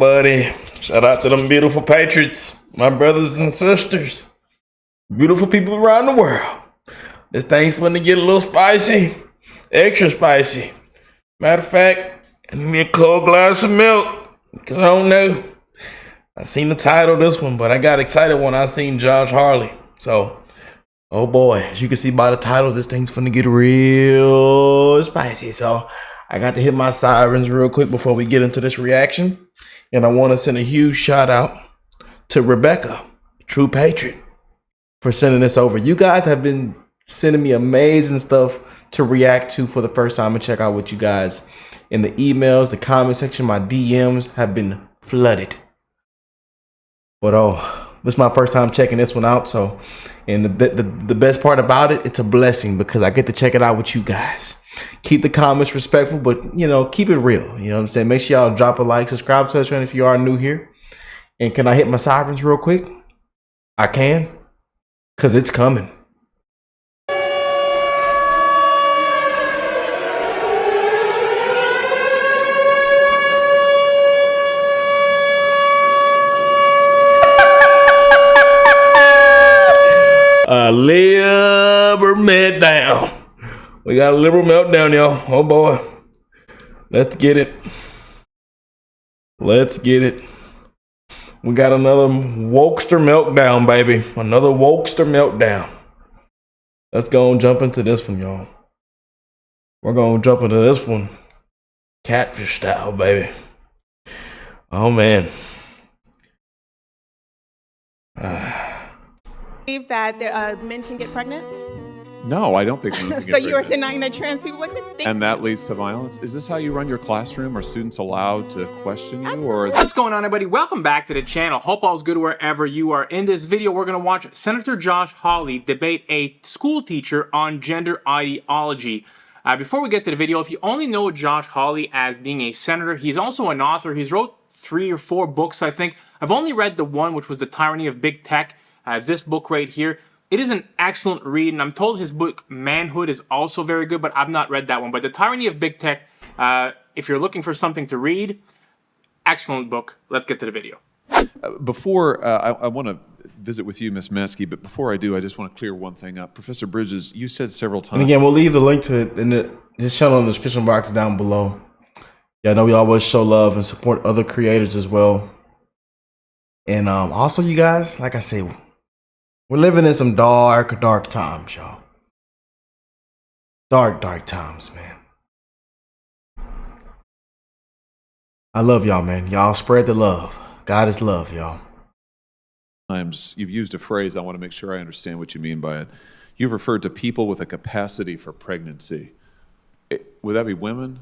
buddy. Shout out to them beautiful patriots, my brothers and sisters, beautiful people around the world. This thing's finna get a little spicy, extra spicy. Matter of fact, give me a cold glass of milk, because I don't know. I seen the title of this one, but I got excited when I seen Josh Hawley. So, oh boy, as you can see by the title, this thing's finna get real spicy. So, I got to hit my sirens real quick before we get into this reaction. And I want to send a huge shout out to Rebecca, True Patriot, for sending this over. You guys have been sending me amazing stuff to react to for the first time and check out with you guys. In the emails, the comment section, my DMs have been flooded. But this is my first time checking this one out. So, and the best part about it, it's a blessing because I get to check it out with you guys. Keep the comments respectful, but, you know, keep it real. You know what I'm saying? Make sure y'all drop a like, subscribe to the channel if you are new here. And can I hit my sirens real quick? I can, because it's coming. A liberal meltdown. We got a liberal meltdown, y'all. Oh boy. Let's get it. Let's get it. We got another wokester meltdown, baby. Another wokester meltdown. Let's go and jump into this one, y'all. We're going to jump into this one catfish style, baby. Oh, man. Believe that men can get pregnant? No, I don't think men can get So you are pregnant. denying that trans people exist? And that leads to violence? Is this how you run your classroom? Are students allowed to question you? Absolutely. Or What's going on, everybody? Welcome back to the channel. Hope all's good wherever you are. In this video, we're going to watch Senator Josh Hawley debate a school teacher on gender ideology. Before we get to the video, if you only know Josh Hawley as being a senator, he's also an author. He's wrote 3 or 4 books, I think. I've only read the one, which was The Tyranny of Big Tech. This book right here. It is an excellent read, and I'm told his book, Manhood, is also very good, but I've not read that one. But The Tyranny of Big Tech, if you're looking for something to read, excellent book. Let's get to the video. before, I want to visit with you, Ms. Mansky, but before I do, I just want to clear one thing up. Professor Bridges, you said several times. And again, we'll leave the link to it in this channel in the description box down below. Yeah, I know we always show love and support other creators as well. And also, you guys, like I say, we're living in some dark times, y'all. Dark times, man. I love y'all, man. Y'all spread the love. God is love, y'all. Times you've used a phrase, I want to make sure I understand what you mean by it. You've referred to people with a capacity for pregnancy. Would that be women?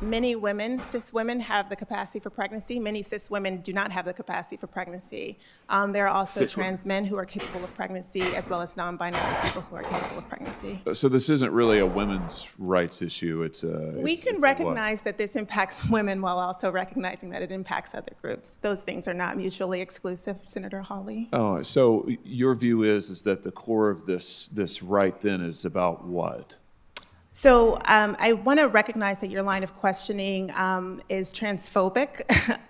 Many women, cis women, have the capacity for pregnancy. Many cis women do not have the capacity for pregnancy. There are also trans men who are capable of pregnancy, as well as non-binary people who are capable of pregnancy. So this isn't really a women's rights issue. We can recognize that this impacts women while also recognizing that it impacts other groups. Those things are not mutually exclusive, Senator Hawley. Oh, so your view is that the core of this right then is about what? So I want to recognize that your line of questioning is transphobic,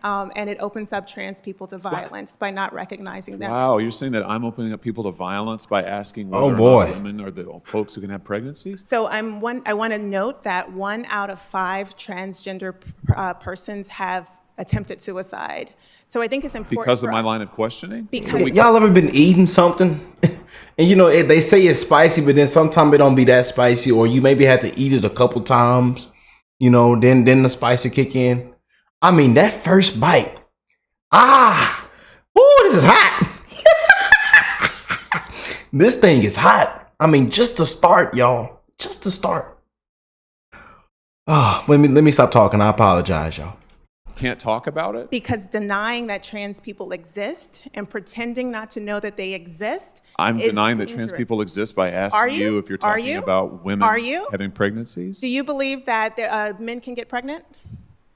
and it opens up trans people to violence by not recognizing them. Wow, you're saying that I'm opening up people to violence by asking whether or not women are the folks who can have pregnancies? So I want to note that 1 out of 5 transgender persons have attempted suicide. So I think it's important because of my line of questioning? Because y'all ever been eating something? And you know, they say it's spicy, but then sometimes it don't be that spicy, or you maybe have to eat it a couple times, you know, then the spice will kick in. I mean, that first bite. This is hot. This thing is hot. I mean, just to start, y'all. Just to start. Let me stop talking. I apologize, y'all. Can't talk about it? Because denying that trans people exist and pretending not to know that they exist. I'm denying that trans people exist by asking you if you're talking about women having pregnancies? Do you believe that men can get pregnant?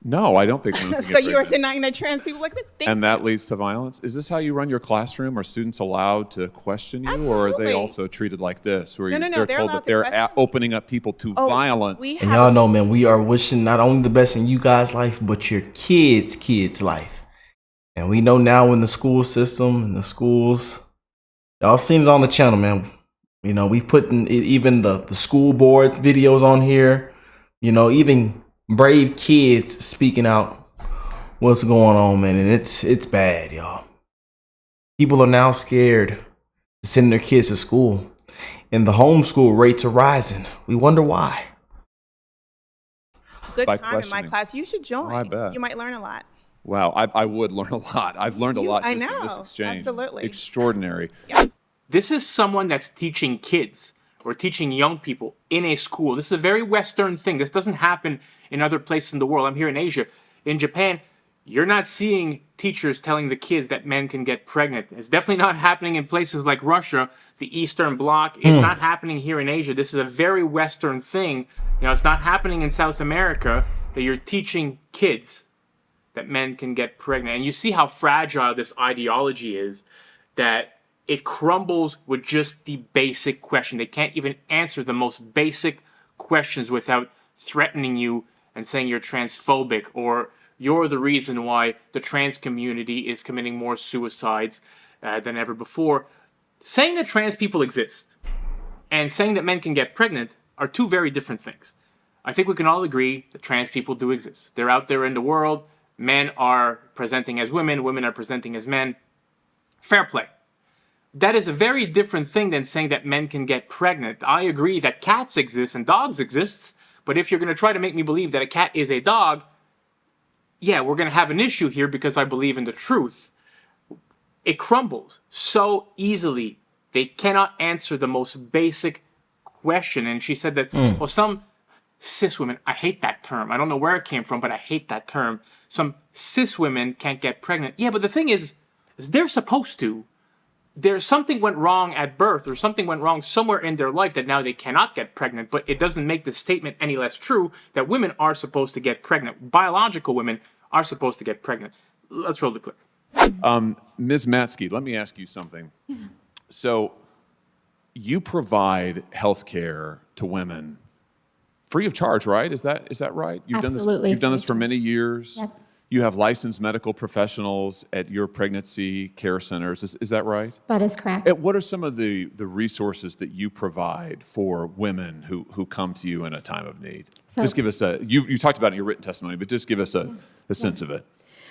No, I don't think women can get So you are pregnant. denying that trans people exist? And that leads to violence? Is this how you run your classroom? Are students allowed to question you, or are they Absolutely. also treated like this, where No, they're they're told allowed that to they're question. opening up people to violence? we And have y'all know, man, we are wishing not only the best in you guys' life, but your kids' life. And we know now in the school system, in the schools, y'all seen it on the channel, man. You know, we've put in even the school board videos on here. You know, even brave kids speaking out what's going on, man. And it's bad, y'all. People are now scared to send their kids to school. And the homeschool rates are rising. We wonder why. good By time in my questioning. class. You should join. I bet. You might learn a lot. Wow, I would learn a lot. I've learned a lot I just in this know, exchange. absolutely. Extraordinary. This is someone that's teaching kids or teaching young people in a school. This is a very Western thing. This doesn't happen in other places in the world. I'm here in Asia. In Japan, you're not seeing teachers telling the kids that men can get pregnant. It's definitely not happening in places like Russia, the Eastern Bloc. It's not happening here in Asia. This is a very Western thing. You know, it's not happening in South America that you're teaching kids that men can get pregnant. And you see how fragile this ideology is, that it crumbles with just the basic question. They can't even answer the most basic questions without threatening you and saying you're transphobic or you're the reason why the trans community is committing more suicides than ever before. Saying that trans people exist and saying that men can get pregnant are two very different things. I think we can all agree that trans people do exist. They're out there in the world. Men are presenting as women, women are presenting as men. Fair play. That is a very different thing than saying that men can get pregnant. I agree that cats exist and dogs exist, but if you're going to try to make me believe that a cat is a dog, yeah, we're going to have an issue here because I believe in the truth. It crumbles so easily. They cannot answer the most basic question. And she said that, well, some cis women, I hate that term. I don't know where it came from, but I hate that term. Some cis women can't get pregnant. Yeah, but the thing is they're supposed to. There's something went wrong at birth or something went wrong somewhere in their life that now they cannot get pregnant, but it doesn't make the statement any less true that women are supposed to get pregnant. Biological women are supposed to get pregnant. Let's roll the clip. Ms. Matsky, let me ask you something. So you provide health care to women free of charge, right? Is that right? Absolutely. You've done this for many years. Yep. You have licensed medical professionals at your pregnancy care centers. Is that right? That is correct. And what are some of the resources that you provide for women who come to you in a time of need? So- Just give us you talked about it in your written testimony, but just give us a sense of it.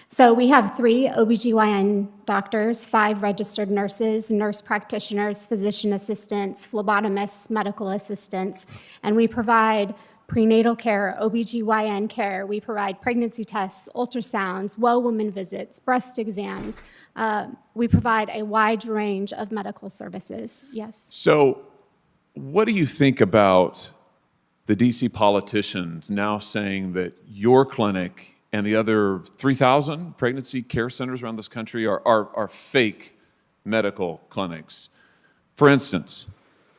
So we have 3 OBGYN doctors, 5 registered nurses, nurse practitioners, physician assistants, phlebotomists, medical assistants, and we provide prenatal care, OBGYN care. We provide pregnancy tests, ultrasounds, well woman visits, breast exams. We provide a wide range of medical services, yes. So what do you think about the DC politicians now saying that your clinic and the other 3,000 pregnancy care centers around this country are fake medical clinics? For instance,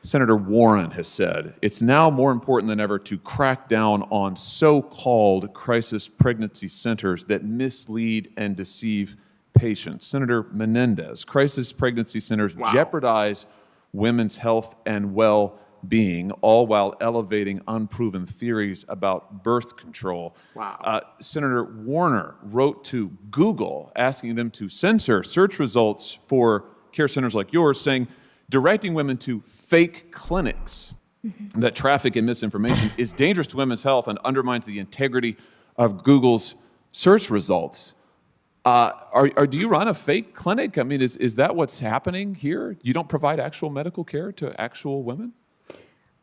Senator Warren has said, it's now more important than ever to crack down on so-called crisis pregnancy centers that mislead and deceive patients. Senator Menendez, crisis pregnancy centers jeopardize women's health and well-being, all while elevating unproven theories about birth control. Wow. Senator Warner wrote to Google asking them to censor search results for care centers like yours, saying, directing women to fake clinics that traffic in misinformation is dangerous to women's health and undermines the integrity of Google's search results. Do you run a fake clinic? I mean, is that what's happening here? You don't provide actual medical care to actual women?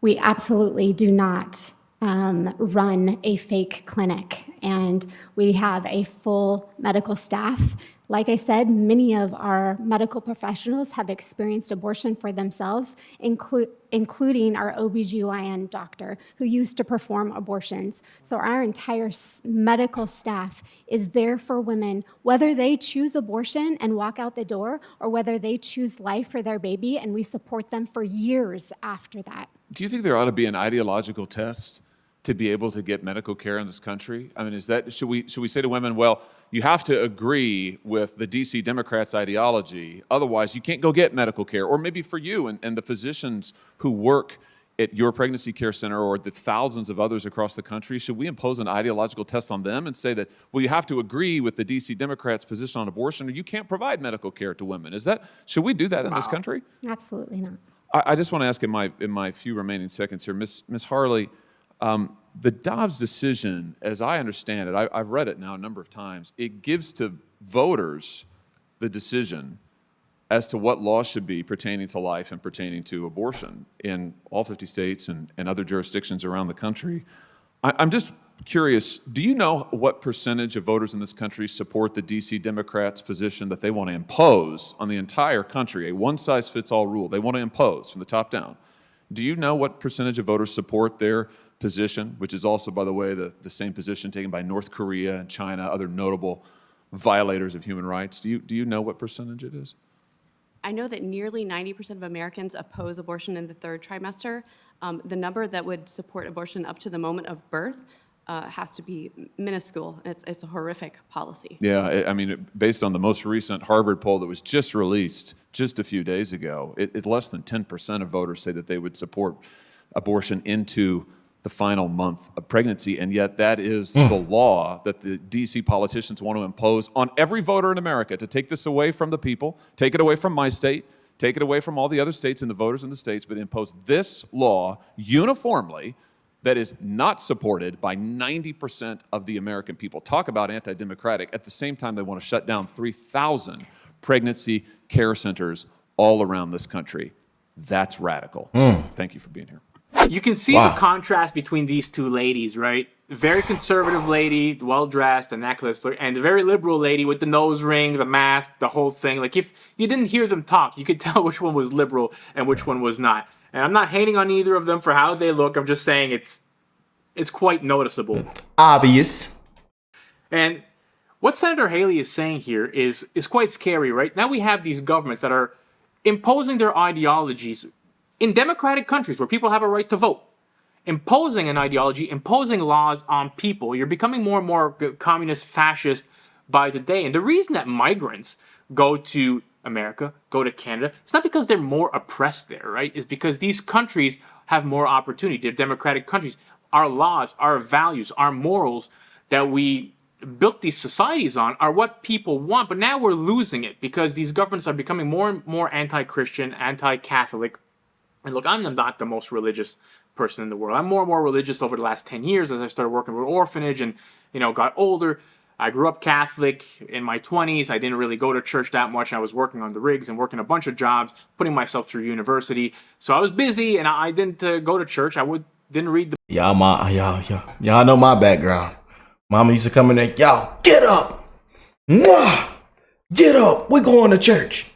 We absolutely do not run a fake clinic, and we have a full medical staff. Like I said, many of our medical professionals have experienced abortion for themselves, including our OBGYN doctor who used to perform abortions. So our entire medical staff is there for women, whether they choose abortion and walk out the door or whether they choose life for their baby, and we support them for years after that. Do you think there ought to be an ideological test to be able to get medical care in this country? I mean, should we say to women, well, you have to agree with the DC Democrats' ideology, otherwise you can't go get medical care? Or maybe for you and the physicians who work at your pregnancy care center or the thousands of others across the country, should we impose an ideological test on them and say that, well, you have to agree with the DC Democrats' position on abortion or you can't provide medical care to women? Should we do that in this country? Absolutely not. I just want to ask in my few remaining seconds here, Ms. Hawley, the Dobbs decision, as I understand it, I've read it now a number of times, it gives to voters the decision as to what laws should be pertaining to life and pertaining to abortion in all 50 states and other jurisdictions around the country. I'm just curious, do you know what percentage of voters in this country support the DC Democrats' position that they want to impose on the entire country, a one-size-fits-all rule they want to impose from the top down? Do you know what percentage of voters support their position, which is also, by the way, the same position taken by North Korea and China, other notable violators of human rights? Do you know what percentage it is? I know that nearly 90% of Americans oppose abortion in the third trimester. The number that would support abortion up to the moment of birth has to be minuscule. It's a horrific policy. Yeah, I mean, based on the most recent Harvard poll that was just released just a few days ago, less than 10% of voters say that they would support abortion into the final month of pregnancy, and yet that is the law that the DC politicians want to impose on every voter in America, to take this away from the people, take it away from my state, take it away from all the other states and the voters in the states, but impose this law uniformly that is not supported by 90% of the American people. Talk about anti-democratic. At the same time, they want to shut down 3,000 pregnancy care centers all around this country. That's radical. Thank you for being here. You can see the contrast between these two ladies, right? Very conservative lady, well-dressed, a necklace, and the very liberal lady with the nose ring, the mask, the whole thing. Like, if you didn't hear them talk, you could tell which one was liberal and which one was not. And I'm not hating on either of them for how they look. I'm just saying it's quite noticeable. Obvious. And what Senator Hawley is saying here is quite scary, right? Now we have these governments that are imposing their ideologies in democratic countries where people have a right to vote. Imposing an ideology, imposing laws on people. You're becoming more and more communist, fascist by the day. And the reason that migrants go to America, go to Canada, it's not because they're more oppressed there, right? It's because these countries have more opportunity. They're democratic countries. Our laws, our values, our morals that we built these societies on are what people want. But now we're losing it because these governments are becoming more and more anti-Christian, anti-Catholic. And look, I'm not the most religious person in the world. I'm more and more religious over the last 10 years as I started working with orphanage and, got older. I grew up Catholic in my 20s. I didn't really go to church that much. I was working on the rigs and working a bunch of jobs, putting myself through university. So I was busy and I didn't go to church. Didn't read the... Y'all know my background. Mama used to come in there, y'all, get up. Mwah! Get up. We're going to church.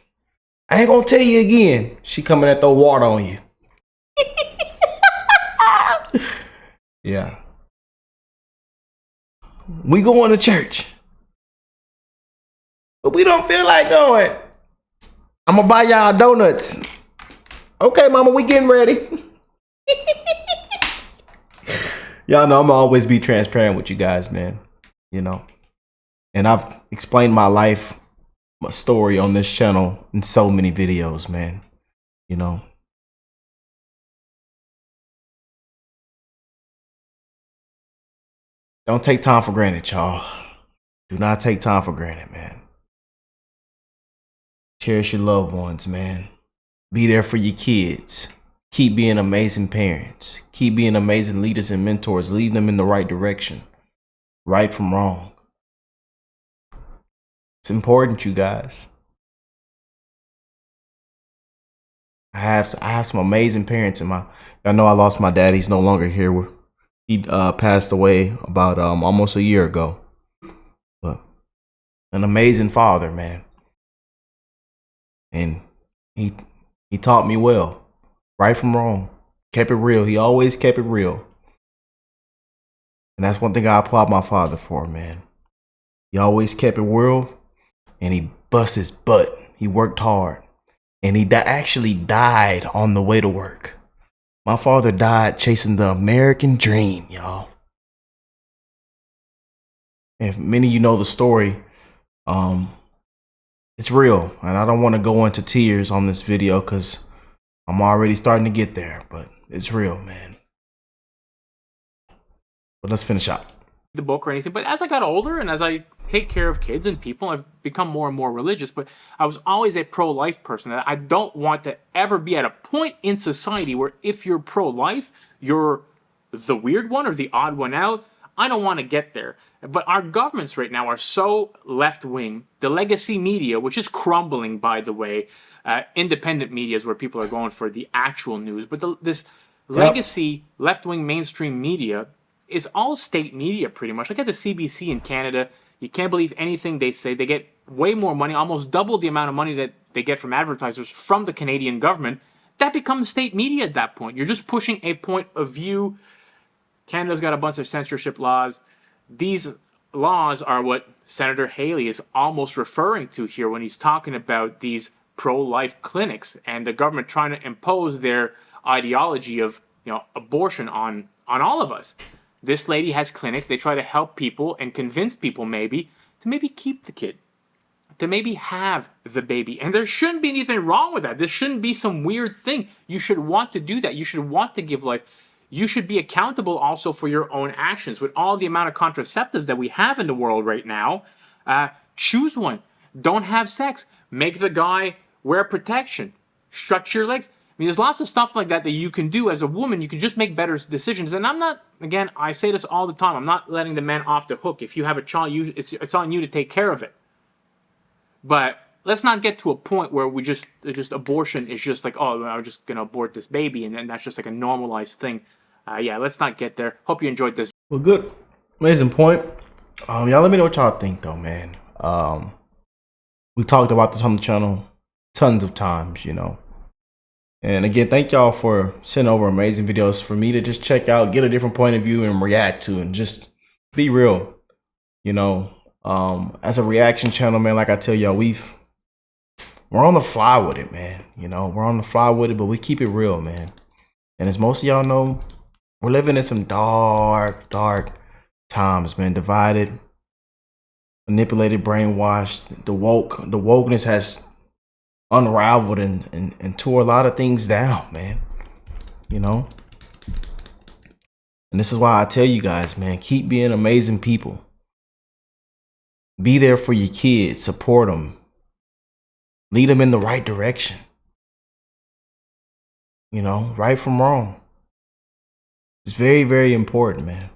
I ain't gonna tell you again. She coming to throw water on you. Yeah. We going to church. But we don't feel like going. I'm gonna buy y'all donuts. Okay, mama, we getting ready. Y'all know I'm gonna always be transparent with you guys, man. And I've explained my life, my story on this channel in so many videos, man. Don't take time for granted, y'all. Do not take time for granted, man. Cherish your loved ones, man. Be there for your kids. Keep being amazing parents. Keep being amazing leaders and mentors. Lead them in the right direction. Right from wrong. It's important, you guys. I have some amazing parents I know I lost my dad. He's no longer here. He passed away about almost a year ago. But an amazing father, man. And he taught me well. Right from wrong. Kept it real. He always kept it real. And that's one thing I applaud my father for, man. He always kept it real. And he bust his butt. He worked hard. And he actually died on the way to work. My father died chasing the American dream, y'all. If many of you know the story, it's real. And I don't want to go into tears on this video because I'm already starting to get there, but it's real, man. But let's finish up. The book or anything, but as I got older and as I take care of kids and people, I've become more and more religious. But I was always a pro-life person. I don't want to ever be at a point in society where if you're pro-life, you're the weird one or the odd one out. I don't want to get there. But our governments right now are so left-wing. The legacy media, which is crumbling, by the way, independent media is where people are going for the actual news. But this legacy left-wing mainstream media is all state media pretty much. Look at the CBC in Canada. You can't believe anything they say. They get way more money, almost double the amount of money that they get from advertisers from the Canadian government. That becomes state media at that point. You're just pushing a point of view. Canada's got a bunch of censorship laws. These laws are what Senator Hawley is almost referring to here when he's talking about these pro-life clinics and the government trying to impose their ideology of, abortion on all of us. This lady has clinics. They try to help people and convince people maybe to maybe keep the kid, to maybe have the baby. And there shouldn't be anything wrong with that. This shouldn't be some weird thing. You should want to do that. You should want to give life. You should be accountable also for your own actions. With all the amount of contraceptives that we have in the world right now, choose one. Don't have sex. Make the guy wear protection. Shut your legs. I mean, there's lots of stuff like that you can do as a woman. You can just make better decisions. And I'm not, again, I say this all the time, I'm not letting the men off the hook. If you have a child, it's on you to take care of it. But let's not get to a point where we just abortion is just like, oh, I'm just going to abort this baby. And then that's just like a normalized thing. Yeah, let's not get there. Hope you enjoyed this. Well, good. Amazing point. Y'all let me know what y'all think, though, man. We talked about this on the channel tons of times, And again, thank y'all for sending over amazing videos for me to just check out, get a different point of view and react to, and just be real. As a reaction channel, man, like I tell y'all, we're on the fly with it, man. We're on the fly with it, but we keep it real, man. And as most of y'all know, we're living in some dark, dark times, man. Divided, manipulated, brainwashed. The wokeness has unraveled and tore a lot of things down, man. And this is why I tell you guys, man, keep being amazing people. Be there for your kids, support them, lead them in the right direction. Right from wrong. It's very, very important, man.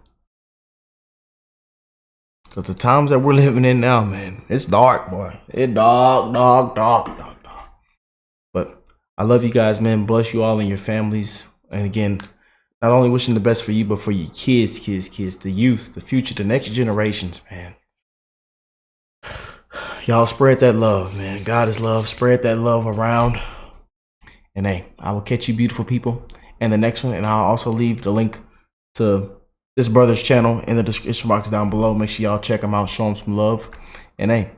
Because the times that we're living in now, man, it's dark, boy. It's dark. But I love you guys, man. Bless you all and your families. And again, not only wishing the best for you, but for your kids, the youth, the future, the next generations, man. Y'all spread that love, man. God is love. Spread that love around. And hey, I will catch you beautiful people in the next one. And I'll also leave the link to this brother's channel in the description box down below. Make sure y'all check him out, show him some love. And hey,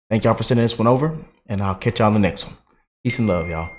thank y'all for sending this one over. And I'll catch y'all in the next one. Peace and love, y'all.